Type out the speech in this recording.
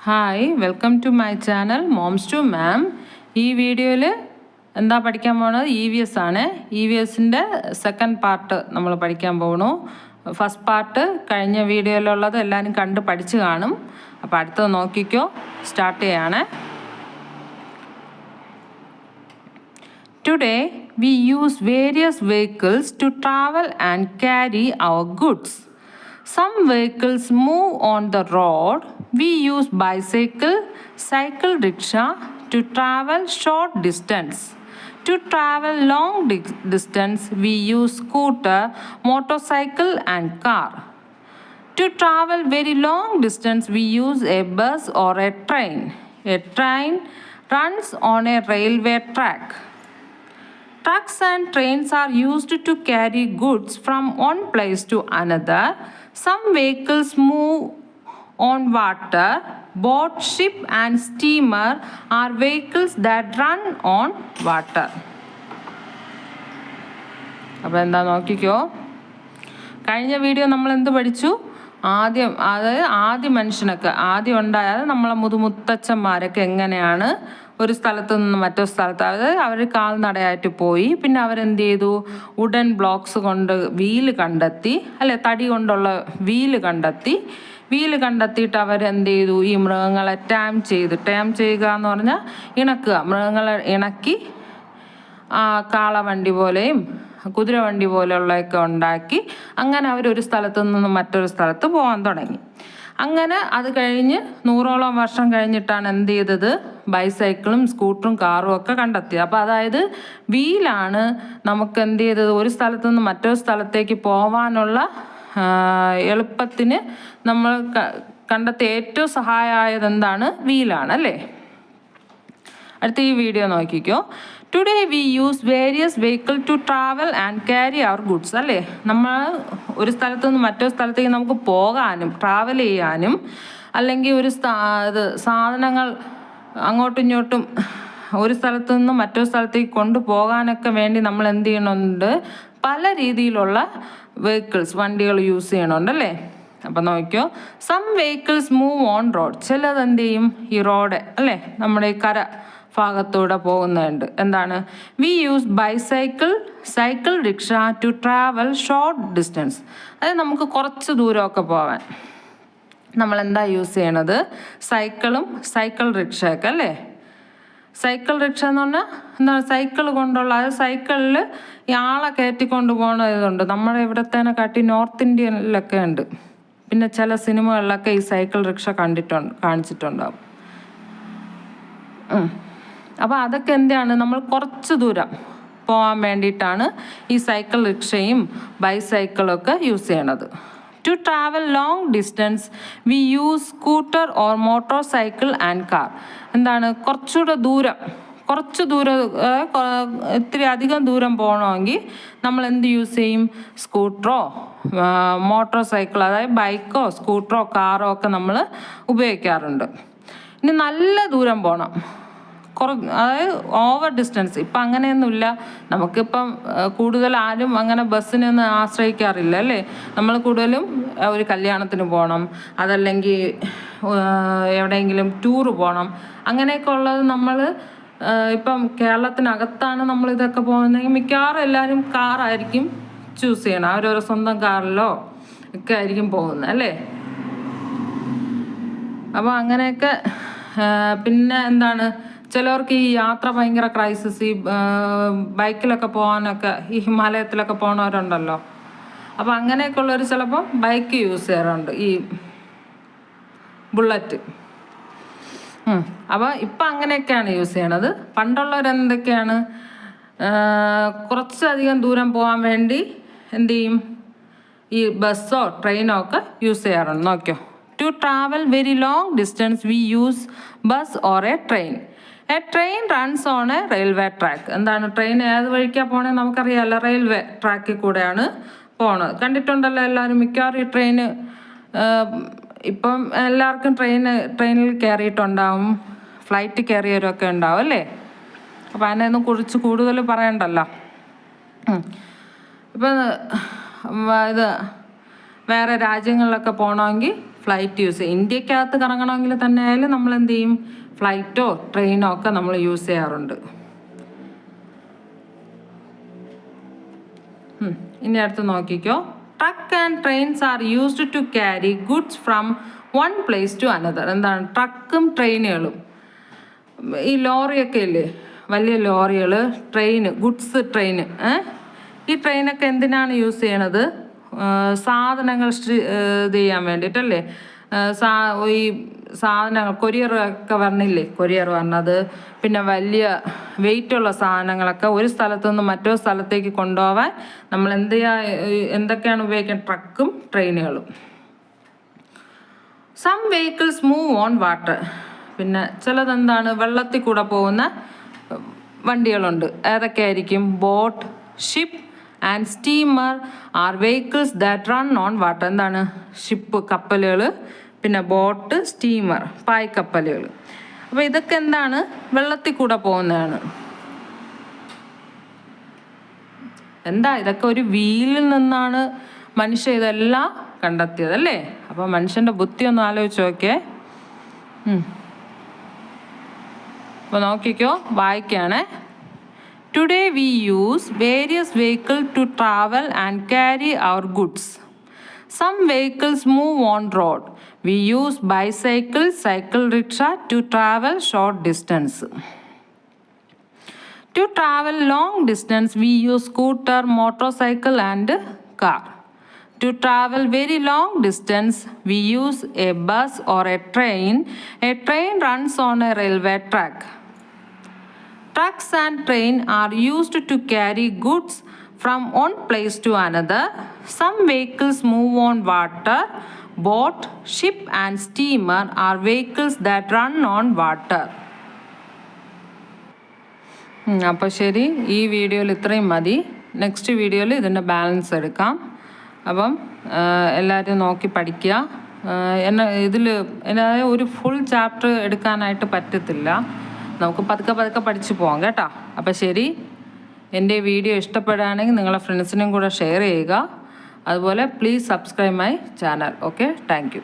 Hi, welcome to my channel moms to mom. ഈ വീഡിയോയിൽ എന്താ പഠിക്കാൻ പോകുന്നത്? EVS ആണ്. EVSൻ്റെ സെക്കൻഡ് പാർട്ട് നമ്മൾ പഠിക്കാൻ പോകണു. ഫസ്റ്റ് പാർട്ട് കഴിഞ്ഞ വീഡിയോയിലുള്ളത് എല്ലാവരും കണ്ട് പഠിച്ച് കാണും. അപ്പോൾ അടുത്തത് നോക്കിക്കോ. സ്റ്റാർട്ട് ചെയ്യാണ്. Today we use various vehicles to travel and carry our goods. Some vehicles move on the road. We use bicycle, cycle rickshaw to travel short distance. To travel long distance, we use scooter, motorcycle and car. To travel very long distance, we use a bus or a train. A train runs on a railway track. Trucks and trains are used to carry goods from one place to another. Some vehicles move on water. Boat, ship and steamer are vehicles that run on water. അപ്പോൾ എന്താ നോക്കിക്കോ. കഴിഞ്ഞ video നമ്മൾ എന്ത് പഠിച്ചു? ആദ്യ മനുഷ്യനൊക്കെ ആദ്യം ഉണ്ടായത് നമ്മളെ മുതുമുത്തച്ഛന്മാരൊക്കെ എങ്ങനെയാണ് ഒരു സ്ഥലത്ത് നിന്ന് മറ്റൊരു സ്ഥലത്ത്, അതായത് അവർ കാൽനടയായിട്ട് പോയി. പിന്നെ അവരെന്ത് ചെയ്തു? വുഡൻ ബ്ലോക്സ് കൊണ്ട് വീല് കണ്ടെത്തി, അല്ലെ, തടി കൊണ്ടുള്ള വീല് കണ്ടെത്തിയിട്ട് അവരെന്ത് ചെയ്തു? ഈ മൃഗങ്ങളെ ടാം ചെയ്യുക എന്ന് പറഞ്ഞാൽ ഇണക്കുക. മൃഗങ്ങളെ ഇണക്കി കാളവണ്ടി പോലെയും കുതിരവണ്ടി പോലെയുള്ളതൊക്കെ ഉണ്ടാക്കി അങ്ങനെ അവരൊരു സ്ഥലത്തു നിന്ന് മറ്റൊരു സ്ഥലത്ത് പോകാൻ തുടങ്ങി. അങ്ങനെ അത് കഴിഞ്ഞ് 100ഓളം വർഷം കഴിഞ്ഞിട്ടാണ് എന്ത് ചെയ്തത്? ബൈസൈക്കിളും സ്കൂട്ടറും കാറും ഒക്കെ കണ്ടെത്തിയത്. അപ്പോൾ അതായത് വീലാണ് നമുക്ക് എന്ത് ചെയ്തത്? ഒരു സ്ഥലത്തു നിന്ന് മറ്റൊരു സ്ഥലത്തേക്ക് പോകാനുള്ള എളുപ്പത്തിന് നമ്മൾ കണ്ടെത്തിയ ഏറ്റവും സഹായമായത് എന്താണ്? വീലാണ്, അല്ലേ? അടുത്ത ഈ വീഡിയോ നോക്കിക്കോ. Today we use various vehicle to travel and carry our goods, അല്ലേ? നമ്മൾ ഒരു സ്ഥലത്തു നിന്ന് മറ്റൊരു സ്ഥലത്തേക്ക് നമുക്ക് പോകാനും ട്രാവൽ ചെയ്യാനും അല്ലെങ്കിൽ ഒരു സാധനങ്ങൾ അങ്ങോട്ടും ഇങ്ങോട്ടും ഒരു സ്ഥലത്തു നിന്ന് മറ്റൊരു സ്ഥലത്തേക്ക് കൊണ്ടുപോകാനൊക്കെ വേണ്ടി നമ്മൾ എന്ത് ചെയ്യണമെന്നുണ്ട്? പല രീതിയിലുള്ള വെഹിക്കിൾസ്, വണ്ടികൾ യൂസ് ചെയ്യണമുണ്ട്, അല്ലേ? അപ്പം നോക്കിയോ. Some vehicles move on road. ചിലത് എന്ത് ചെയ്യും? ഈ റോഡ്, അല്ലേ, നമ്മുടെ ഈ കര ഭാഗത്തൂടെ പോകുന്നുണ്ട്. എന്താണ്? We use bicycle, cycle rickshaw to travel short distance. അതായത് നമുക്ക് കുറച്ച് ദൂരമൊക്കെ പോകാൻ നമ്മളെന്താ യൂസ് ചെയ്യണത്? സൈക്കിളും സൈക്കിൾ റിക്ഷയൊക്കെ, അല്ലേ? സൈക്കിൾ റിക്ഷ എന്ന് പറഞ്ഞാൽ എന്താണ്? സൈക്കിൾ കൊണ്ടുള്ള, അത് സൈക്കിളിൽ ഈ ആളെ കയറ്റിക്കൊണ്ട് പോകുന്ന ഇതുണ്ട്. നമ്മുടെ ഇവിടത്തേനെ കാട്ടി നോർത്ത് ഇന്ത്യയിലൊക്കെ ഉണ്ട്. പിന്നെ ചില സിനിമകളിലൊക്കെ ഈ സൈക്കിൾ റിക്ഷ കാണിച്ചിട്ടുണ്ടാവും. അപ്പോൾ അതൊക്കെ എന്താണ്? നമ്മൾ കുറച്ച് ദൂരം പോകാൻ വേണ്ടിയിട്ടാണ് ഈ സൈക്കിൾ റിക്ഷയും ബൈസൈക്കിളൊക്കെ യൂസ് ചെയ്യണത്. To travel long distance we use scooter or motor cycle and car. എന്താണ്? കുറച്ച് ദൂരം ഇത്തിരി അധികം ദൂരം പോകണമെങ്കിൽ നമ്മൾ എന്ത് യൂസ് ചെയ്യും? സ്കൂട്ടറോ മോട്ടോർ സൈക്കിൾ, അതായത് ബൈക്കോ സ്കൂട്ടറോ കാറോ ഒക്കെ നമ്മൾ ഉപയോഗിക്കാറുണ്ട്. ഇനി നല്ല ദൂരം പോകണം, അതായത് ഓവർ ഡിസ്റ്റൻസ്. ഇപ്പം അങ്ങനെയൊന്നുമില്ല. നമുക്കിപ്പം കൂടുതൽ ആരും അങ്ങനെ ബസ്സിനൊന്നും ആശ്രയിക്കാറില്ല, അല്ലേ? നമ്മൾ കൂടുതലും ഒരു കല്യാണത്തിന് പോകണം, അതല്ലെങ്കിൽ എവിടെയെങ്കിലും ടൂറ് പോകണം, അങ്ങനെയൊക്കെ ഉള്ളത് നമ്മൾ ഇപ്പം കേരളത്തിനകത്താണ് നമ്മളിതൊക്കെ പോകുന്നതെങ്കിൽ മിക്കവാറും എല്ലാവരും കാറായിരിക്കും ചൂസ് ചെയ്യണം. അവരവരുടെ സ്വന്തം കാറിലോ ഒക്കെ ആയിരിക്കും പോകുന്നത്, അല്ലേ? അപ്പോൾ അങ്ങനെയൊക്കെ. പിന്നെ എന്താണ്? ചിലവർക്ക് ഈ യാത്ര ഭയങ്കര ക്രൈസിസ്, ഈ ബൈക്കിലൊക്കെ പോകാനൊക്കെ, ഈ ഹിമാലയത്തിലൊക്കെ പോകണവരുണ്ടല്ലോ. അപ്പോൾ അങ്ങനെയൊക്കെ ഉള്ളവർ ചിലപ്പോൾ ബൈക്ക് യൂസ് ചെയ്യാറുണ്ട്, ഈ ബുള്ളറ്റ്. അപ്പോൾ ഇപ്പം അങ്ങനെയൊക്കെയാണ് യൂസ് ചെയ്യണത്. പണ്ടുള്ളവരെന്തൊക്കെയാണ്? കുറച്ചധികം ദൂരം പോകാൻ വേണ്ടി എന്തു ചെയ്യും? ഈ ബസ്സോ ട്രെയിനോ ഒക്കെ യൂസ് ചെയ്യാറുണ്ട്. നോക്കിയോ. To travel very long distance we use bus or a train. A train runs on a railway track. എന്താണ്? ട്രെയിൻ ഏത് വഴിക്കാണ് പോകണേ നമുക്കറിയാമല്ലോ. റെയിൽവേ ട്രാക്കിൽ കൂടെയാണ് പോണത്. കണ്ടിട്ടുണ്ടല്ലോ എല്ലാവരും. മിക്കവാറും ഈ ട്രെയിന് ഇപ്പം എല്ലാവർക്കും ട്രെയിനിൽ കയറിയിട്ടുണ്ടാവും, ഫ്ലൈറ്റ് കയറിയവരൊക്കെ ഉണ്ടാവും, അല്ലേ? അപ്പം അതിനൊന്നും കുറിച്ച് കൂടുതൽ പറയണ്ടല്ലോ. ഇപ്പം ഇത് വേറെ രാജ്യങ്ങളിലൊക്കെ പോകണമെങ്കിൽ ഫ്ലൈറ്റ് യൂസ് ചെയ്യും. ഇന്ത്യക്കകത്ത് കറങ്ങണമെങ്കിൽ തന്നെ ആയാലും നമ്മൾ എന്ത് ചെയ്യും, ഫ്ലൈറ്റോ ട്രെയിനോ ഒക്കെ നമ്മൾ യൂസ് ചെയ്യാറുണ്ട്. ഇനി അടുത്ത് നോക്കിക്കോ. Truck and trains are used to carry goods from one place to another. എന്താണ് ട്രക്കും ട്രെയിനുകളും? ഈ ലോറിയൊക്കെ ഇല്ലേ, വലിയ ലോറികൾ, ട്രെയിന്, ഗുഡ്സ് ട്രെയിന്. ഈ ട്രെയിനൊക്കെ എന്തിനാണ് യൂസ് ചെയ്യണത്? സാധനങ്ങൾ ഇത് ചെയ്യാൻ വേണ്ടിയിട്ടല്ലേ. ഈ സാധനങ്ങൾ കൊറിയർ ഒക്കെ വരണില്ലേ, കൊറിയർ വരണത്, പിന്നെ വലിയ വെയിറ്റുള്ള സാധനങ്ങളൊക്കെ ഒരു സ്ഥലത്തു നിന്ന് മറ്റൊരു സ്ഥലത്തേക്ക് കൊണ്ടുപോകാൻ നമ്മൾ എന്തൊക്കെയാണ് ഉപയോഗിക്കുന്നത്? ട്രക്കും ട്രെയിനുകളും. Some vehicles move on water. പിന്നെ ചിലതെന്താണ്, വെള്ളത്തിൽ കൂടെ പോകുന്ന വണ്ടികളുണ്ട്. ഏതൊക്കെയായിരിക്കും? Boat, ship and steamer are vehicles that run on water. എന്താണ്? ഷിപ്പ്, കപ്പലുകൾ, പിന്നെ ബോട്ട്, സ്റ്റീമർ, പായ്ക്കപ്പലുകൾ. അപ്പോൾ ഇതൊക്കെ എന്താണ്? വെള്ളത്തിൽ കൂടെ പോകുന്നതാണ്. ഇതൊക്കെ ഒരു വീലിൽ നിന്നാണ് മനുഷ്യൻ ഇതെല്ലാം കണ്ടെത്തിയത് അല്ലേ? അപ്പോൾ മനുഷ്യൻ്റെ ബുദ്ധി ഒന്ന് ആലോചിച്ച് നോക്കിയേ. അപ്പോൾ നോക്കിക്കോ, വായിക്കാണേ. Today we use various vehicles to travel and carry our goods. Some vehicles move on road. We use bicycle, cycle rickshaw to travel short distance. To travel long distance, we use scooter, motorcycle and car. To travel very long distance, we use a bus or a train. A train runs on a railway track. Trucks and trains are used to carry goods from one place to another. Some vehicles move on water. Boat, ship and steamer are vehicles that run on water. അപ്പോൾ ശരി, ഈ വീഡിയോയിൽ ഇത്രയും മതി. Next വീഡിയോയിൽ ഇതിൻ്റെ balance എടുക്കാം. അപ്പം എല്ലാവരും നോക്കി പഠിക്കുക. ഒരു ഫുൾ ചാപ്റ്റർ എടുക്കാനായിട്ട് പറ്റത്തില്ല. നമുക്ക് പതുക്കെ പഠിച്ചു പോകാം കേട്ടോ. അപ്പം ശരി, എൻ്റെ വീഡിയോ ഇഷ്ടപ്പെടുകയാണെങ്കിൽ നിങ്ങളെ ഫ്രണ്ട്സിനും കൂടെ ഷെയർ ചെയ്യുക. അതുപോലെ please subscribe my channel. Okay, thank you.